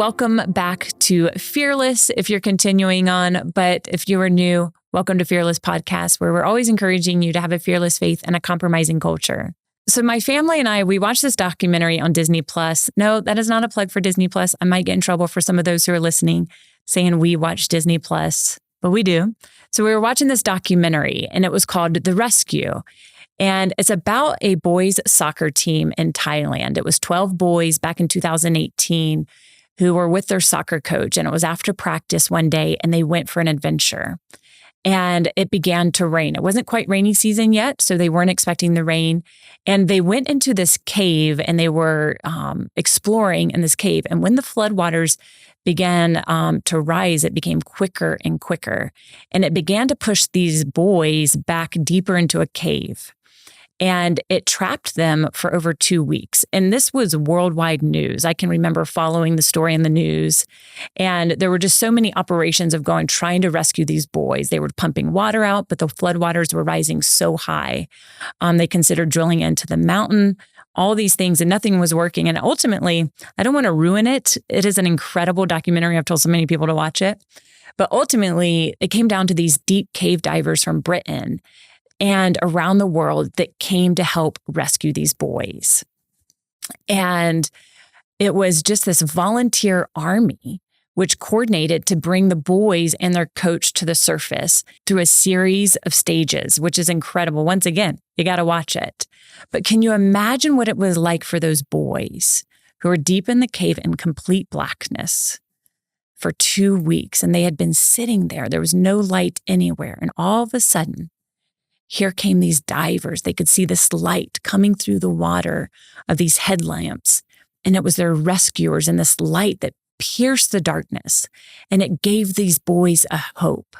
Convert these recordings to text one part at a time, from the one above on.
welcome back to Fearless if you're continuing on. But if you are new, welcome to Fearless Podcast, where we're always encouraging you to have a fearless faith and a compromising culture. So my family and I, we watched this documentary on Disney Plus. No, that is not a plug for Disney Plus. I might get in trouble for some of those who are listening saying we watch Disney Plus, but we do. So we were watching this documentary and it was called The Rescue. And it's about a boys soccer team in Thailand. It was 12 boys back in 2018 who were with their soccer coach. And it was after practice one day and they went for an adventure. And it began to rain. It wasn't quite rainy season yet, so they weren't expecting the rain. And they went into this cave and they were exploring in this cave. And when the floodwaters began to rise, it became quicker and quicker. And it began to push these boys back deeper into a cave. And it trapped them for over 2 weeks. And this was worldwide news. I can remember following the story in the news. And there were just so many operations of trying to rescue these boys. They were pumping water out, but the floodwaters were rising so high. They considered drilling into the mountain, all these things, and nothing was working. And ultimately, I don't want to ruin it. It is an incredible documentary. I've told so many people to watch it. But ultimately, it came down to these deep cave divers from Britain and around the world that came to help rescue these boys. And it was just this volunteer army which coordinated to bring the boys and their coach to the surface through a series of stages, which is incredible. Once again, you got to watch it. But can you imagine what it was like for those boys who were deep in the cave in complete blackness for 2 weeks? And they had been sitting there. There was no light anywhere. And all of a sudden, here came these divers. They could see this light coming through the water of these headlamps. And it was their rescuers and this light that pierced the darkness. And it gave these boys a hope.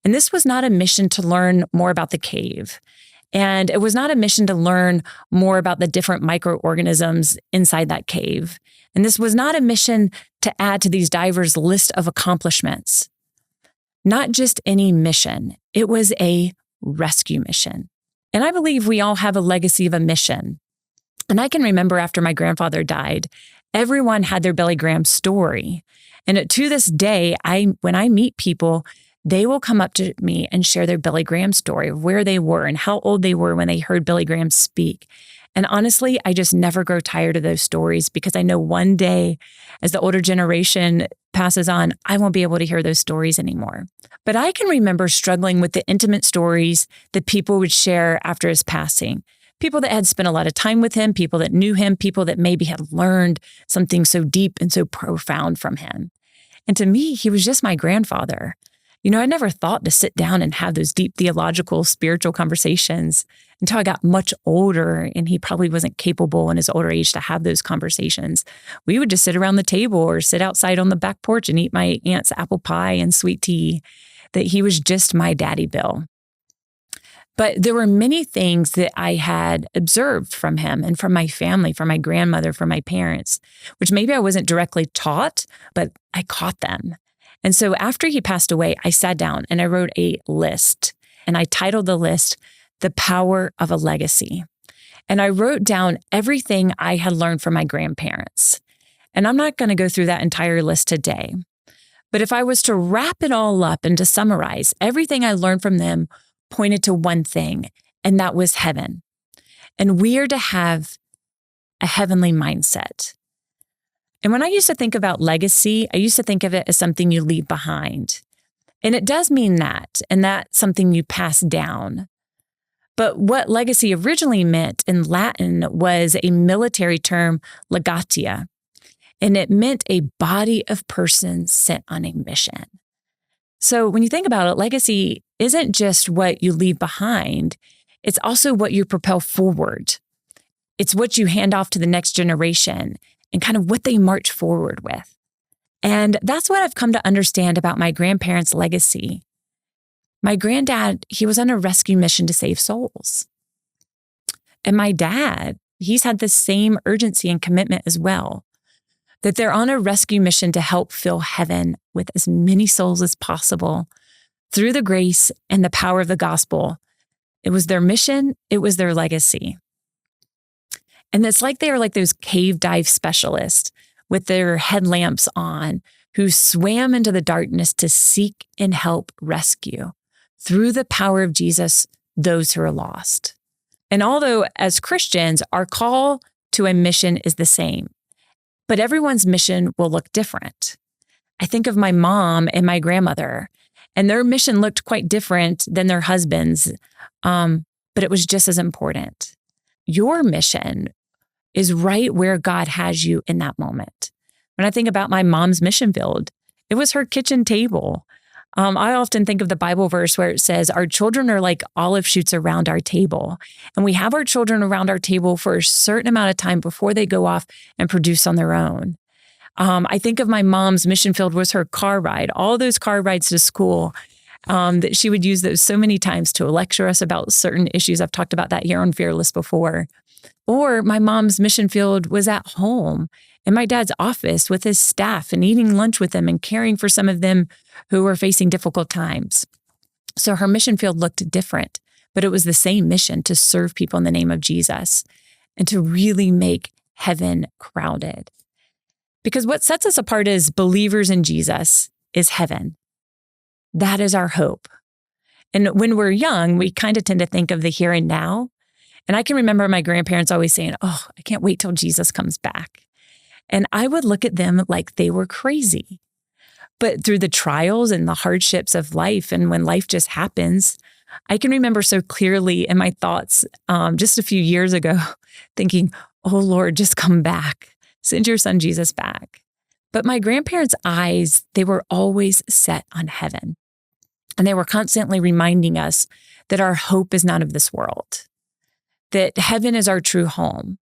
And this was not a mission to learn more about the cave. And it was not a mission to learn more about the different microorganisms inside that cave. And this was not a mission to add to these divers' list of accomplishments. Not just any mission. It was a rescue mission. And I believe we all have a legacy of a mission. And I can remember after my grandfather died, everyone had their Billy Graham story. And to this day, when I meet people, they will come up to me and share their Billy Graham story of where they were and how old they were when they heard Billy Graham speak. And honestly, I just never grow tired of those stories because I know one day as the older generation passes on, I won't be able to hear those stories anymore. But I can remember struggling with the intimate stories that people would share after his passing. People that had spent a lot of time with him, people that knew him, people that maybe had learned something so deep and so profound from him. And to me, he was just my grandfather. You know, I never thought to sit down and have those deep theological, spiritual conversations until I got much older, and he probably wasn't capable in his older age to have those conversations. We would just sit around the table or sit outside on the back porch and eat my aunt's apple pie and sweet tea, that he was just my daddy Bill. But there were many things that I had observed from him and from my family, from my grandmother, from my parents, which maybe I wasn't directly taught, but I caught them. And so after he passed away, I sat down and I wrote a list, and I titled the list, The Power of a Legacy. And I wrote down everything I had learned from my grandparents. And I'm not going to go through that entire list today. But if I was to wrap it all up and to summarize, everything I learned from them pointed to one thing, and that was heaven. And we are to have a heavenly mindset. And when I used to think about legacy, I used to think of it as something you leave behind. And it does mean that, and that's something you pass down. But what legacy originally meant in Latin was a military term, legatia, and it meant a body of persons sent on a mission. So when you think about it, legacy isn't just what you leave behind, it's also what you propel forward. It's what you hand off to the next generation and kind of what they march forward with. And that's what I've come to understand about my grandparents' legacy. My granddad, he was on a rescue mission to save souls. And my dad, he's had the same urgency and commitment as well, that they're on a rescue mission to help fill heaven with as many souls as possible through the grace and the power of the gospel. It was their mission. It was their legacy. And it's like they are like those cave dive specialists. with their headlamps on, who swam into the darkness to seek and help rescue, through the power of Jesus, those who are lost. And although as Christians, our call to a mission is the same, but everyone's mission will look different. I think of my mom and my grandmother, and their mission looked quite different than their husbands, but it was just as important. Your mission is right where God has you in that moment. When I think about my mom's mission field, it was her kitchen table. I often think of the Bible verse where it says, our children are like olive shoots around our table. And we have our children around our table for a certain amount of time before they go off and produce on their own. I think of my mom's mission field was her car ride, all those car rides to school, that she would use those so many times to lecture us about certain issues. I've talked about that here on Fearless before. Or my mom's mission field was at home in my dad's office with his staff and eating lunch with them and caring for some of them who were facing difficult times. So her mission field looked different, but it was the same mission to serve people in the name of Jesus and to really make heaven crowded. Because what sets us apart as believers in Jesus is heaven. That is our hope. And when we're young, we kind of tend to think of the here and now. And I can remember my grandparents always saying, oh, I can't wait till Jesus comes back. And I would look at them like they were crazy. But through the trials and the hardships of life, and when life just happens, I can remember so clearly in my thoughts just a few years ago, thinking, oh Lord, just come back. Send your son Jesus back. But my grandparents' eyes, they were always set on heaven. And they were constantly reminding us that our hope is not of this world, that heaven is our true home.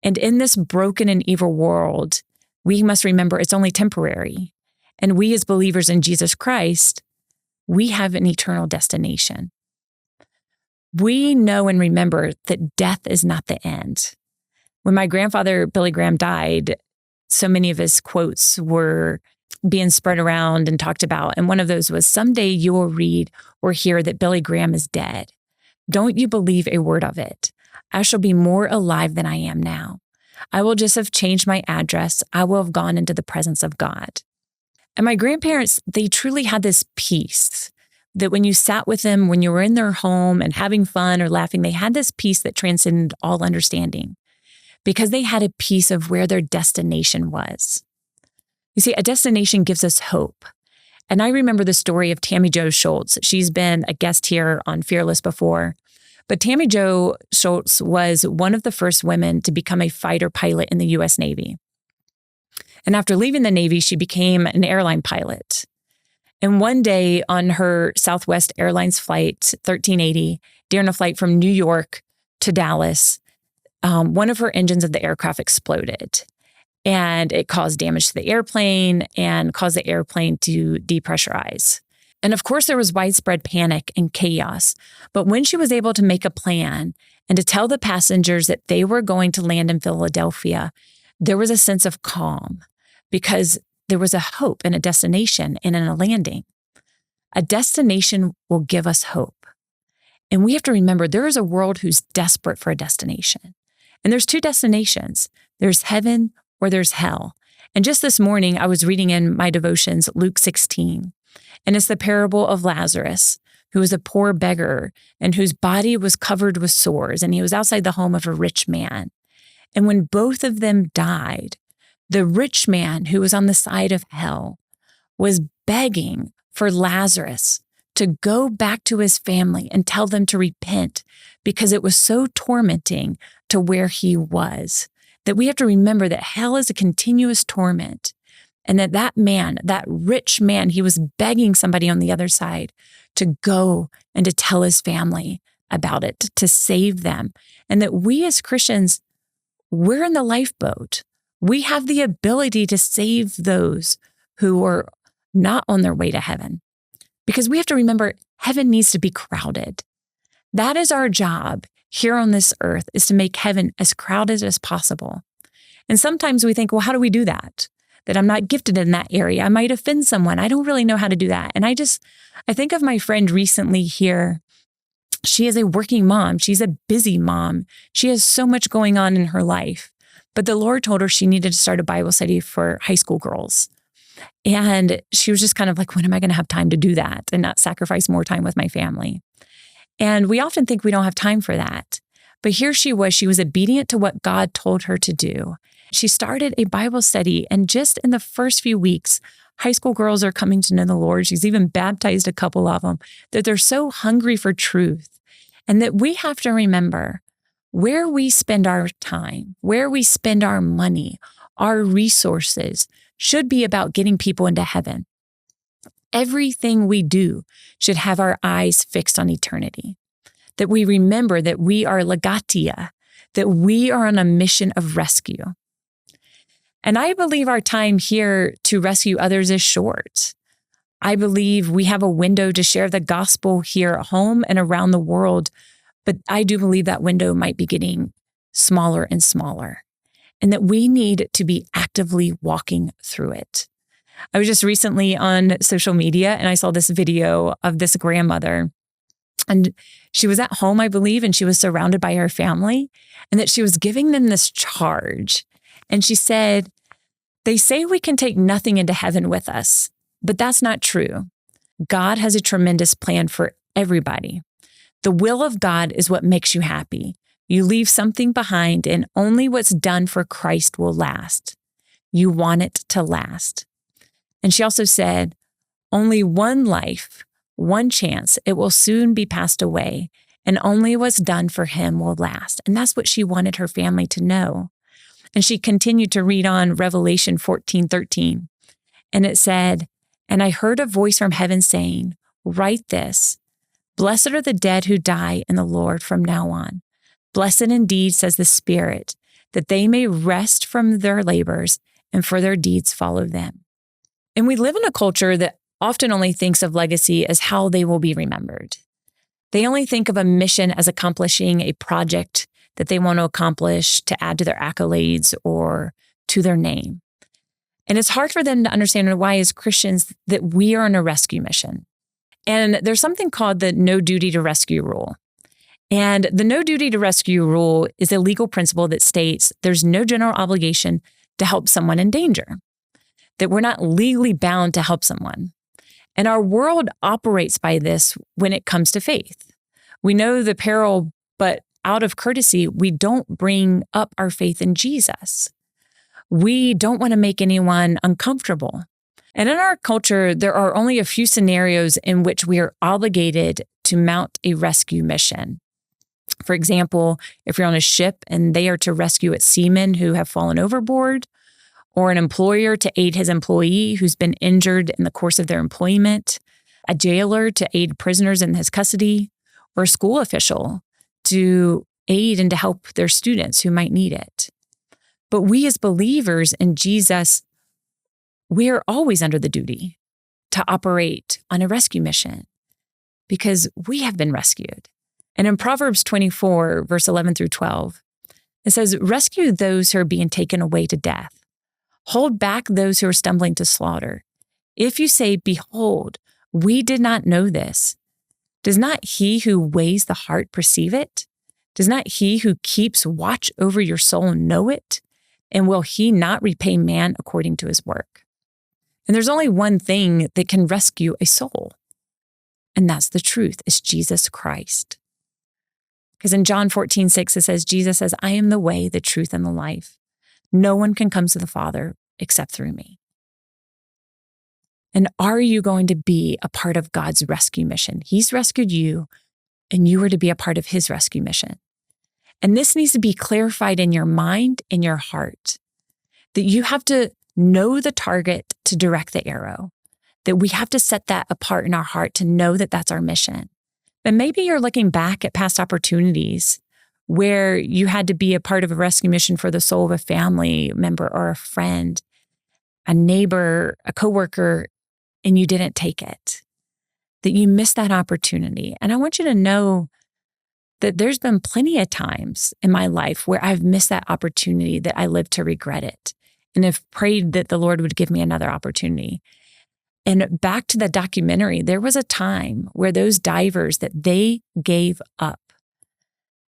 And in this broken and evil world, we must remember it's only temporary. And we as believers in Jesus Christ, we have an eternal destination. We know and remember that death is not the end. When my grandfather, Billy Graham, died, so many of his quotes were being spread around and talked about. And one of those was, someday you will read or hear that Billy Graham is dead. Don't you believe a word of it. I shall be more alive than I am now. I will just have changed my address. I will have gone into the presence of God. And my grandparents, they truly had this peace that when you sat with them, when you were in their home and having fun or laughing, they had this peace that transcended all understanding because they had a piece of where their destination was. You see, a destination gives us hope. And I remember the story of Tammy Jo Schultz. She's been a guest here on Fearless before. But Tammy Jo Schultz was one of the first women to become a fighter pilot in the U.S. Navy. And after leaving the Navy, she became an airline pilot. And one day on her Southwest Airlines flight 1380, during a flight from New York to Dallas, one of her engines of the aircraft exploded. And it caused damage to the airplane and caused the airplane to depressurize. And of course, there was widespread panic and chaos. But when she was able to make a plan and to tell the passengers that they were going to land in Philadelphia, there was a sense of calm because there was a hope and a destination and in a landing. A destination will give us hope. And we have to remember there is a world who's desperate for a destination. And there's two destinations. There's heaven or there's hell. And just this morning, I was reading in my devotions, Luke 16. And it's the parable of Lazarus, who was a poor beggar and whose body was covered with sores. And he was outside the home of a rich man. And when both of them died, the rich man who was on the side of hell was begging for Lazarus to go back to his family and tell them to repent because it was so tormenting to where he was. That we have to remember that hell is a continuous torment. And that man, that rich man, he was begging somebody on the other side to go and to tell his family about it, to save them. And that we as Christians, we're in the lifeboat. We have the ability to save those who are not on their way to heaven. Because we have to remember, heaven needs to be crowded. That is our job here on this earth, is to make heaven as crowded as possible. And sometimes we think, well, how do we do that? That I'm not gifted in that area. I might offend someone. I don't really know how to do that. And I think of my friend recently here. She is a working mom. She's a busy mom. She has so much going on in her life. But the Lord told her she needed to start a Bible study for high school girls. And she was just kind of like, when am I going to have time to do that and not sacrifice more time with my family? And we often think we don't have time for that. But here she was obedient to what God told her to do. She started a Bible study, and just in the first few weeks, high school girls are coming to know the Lord. She's even baptized a couple of them, that they're so hungry for truth. And that we have to remember where we spend our time, where we spend our money, our resources should be about getting people into heaven. Everything we do should have our eyes fixed on eternity. That we remember that we are legatia, that we are on a mission of rescue. And I believe our time here to rescue others is short. I believe we have a window to share the gospel here at home and around the world, but I do believe that window might be getting smaller and smaller, and that we need to be actively walking through it. I was just recently on social media and I saw this video of this grandmother, and she was at home, I believe, and she was surrounded by her family, and that she was giving them this charge. And she said, "They say we can take nothing into heaven with us, but that's not true. God has a tremendous plan for everybody. The will of God is what makes you happy. You leave something behind, and only what's done for Christ will last. You want it to last." And she also said, "Only one life, one chance, it will soon be passed away, and only what's done for him will last." And that's what she wanted her family to know. And she continued to read on Revelation 14:13. And it said, "And I heard a voice from heaven saying, 'Write this, blessed are the dead who die in the Lord from now on. Blessed indeed, says the Spirit, that they may rest from their labors and for their deeds follow them.'" And we live in a culture that often only thinks of legacy as how they will be remembered. They only think of a mission as accomplishing a project that they want to accomplish to add to their accolades or to their name. And it's hard for them to understand why, as Christians, that we are on a rescue mission. And there's something called the no duty to rescue rule. And the no duty to rescue rule is a legal principle that states there's no general obligation to help someone in danger, that we're not legally bound to help someone. And our world operates by this when it comes to faith. We know the peril, but out of courtesy, we don't bring up our faith in Jesus. We don't want to make anyone uncomfortable. And in our culture, there are only a few scenarios in which we are obligated to mount a rescue mission. For example, if you're on a ship and they are to rescue seamen who have fallen overboard, or an employer to aid his employee who's been injured in the course of their employment, a jailer to aid prisoners in his custody, or a school official to aid and to help their students who might need it. But we as believers in Jesus, we are always under the duty to operate on a rescue mission because we have been rescued. And in Proverbs 24, verse 11 through 12, it says, "Rescue those who are being taken away to death. Hold back those who are stumbling to slaughter. If you say, 'Behold, we did not know this,' does not he who weighs the heart perceive it? Does not he who keeps watch over your soul know it? And will he not repay man according to his work?" And there's only one thing that can rescue a soul, and that's the truth. It's Jesus Christ. Because in John 14:6, it says, Jesus says, "I am the way, the truth, and the life. No one can come to the Father except through me." And are you going to be a part of God's rescue mission? He's rescued you, and you are to be a part of his rescue mission. And this needs to be clarified in your mind and your heart, that you have to know the target to direct the arrow, that we have to set that apart in our heart to know that that's our mission. And maybe you're looking back at past opportunities where you had to be a part of a rescue mission for the soul of a family member or a friend, a neighbor, a coworker, and you didn't take it, that you missed that opportunity. And I want you to know that there's been plenty of times in my life where I've missed that opportunity, that I lived to regret it, and have prayed that the Lord would give me another opportunity. And back to the documentary, there was a time where those divers, that they gave up.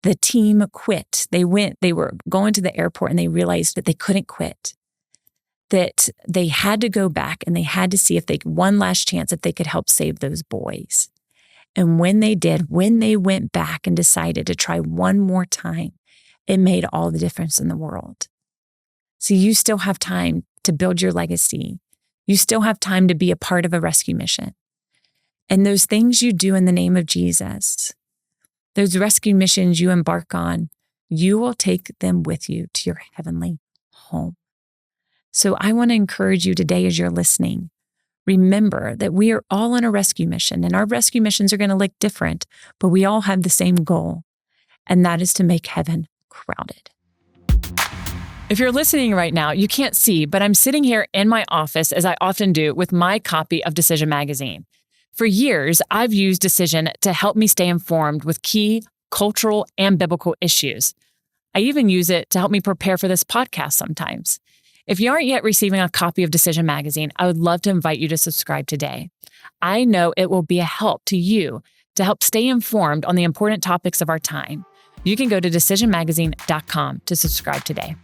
The team quit. They were going to the airport and they realized that they couldn't quit, that they had to go back and they had to see if one last chance, if they could help save those boys. And when they did, when they went back and decided to try one more time, it made all the difference in the world. So you still have time to build your legacy. You still have time to be a part of a rescue mission. And those things you do in the name of Jesus, those rescue missions you embark on, you will take them with you to your heavenly home. So I want to encourage you today as you're listening, remember that we are all on a rescue mission, and our rescue missions are going to look different, but we all have the same goal, and that is to make heaven crowded. If you're listening right now, you can't see, but I'm sitting here in my office, as I often do, with my copy of Decision Magazine. For years, I've used Decision to help me stay informed with key cultural and biblical issues. I even use it to help me prepare for this podcast sometimes. If you aren't yet receiving a copy of Decision Magazine, I would love to invite you to subscribe today. I know it will be a help to you to help stay informed on the important topics of our time. You can go to decisionmagazine.com to subscribe today.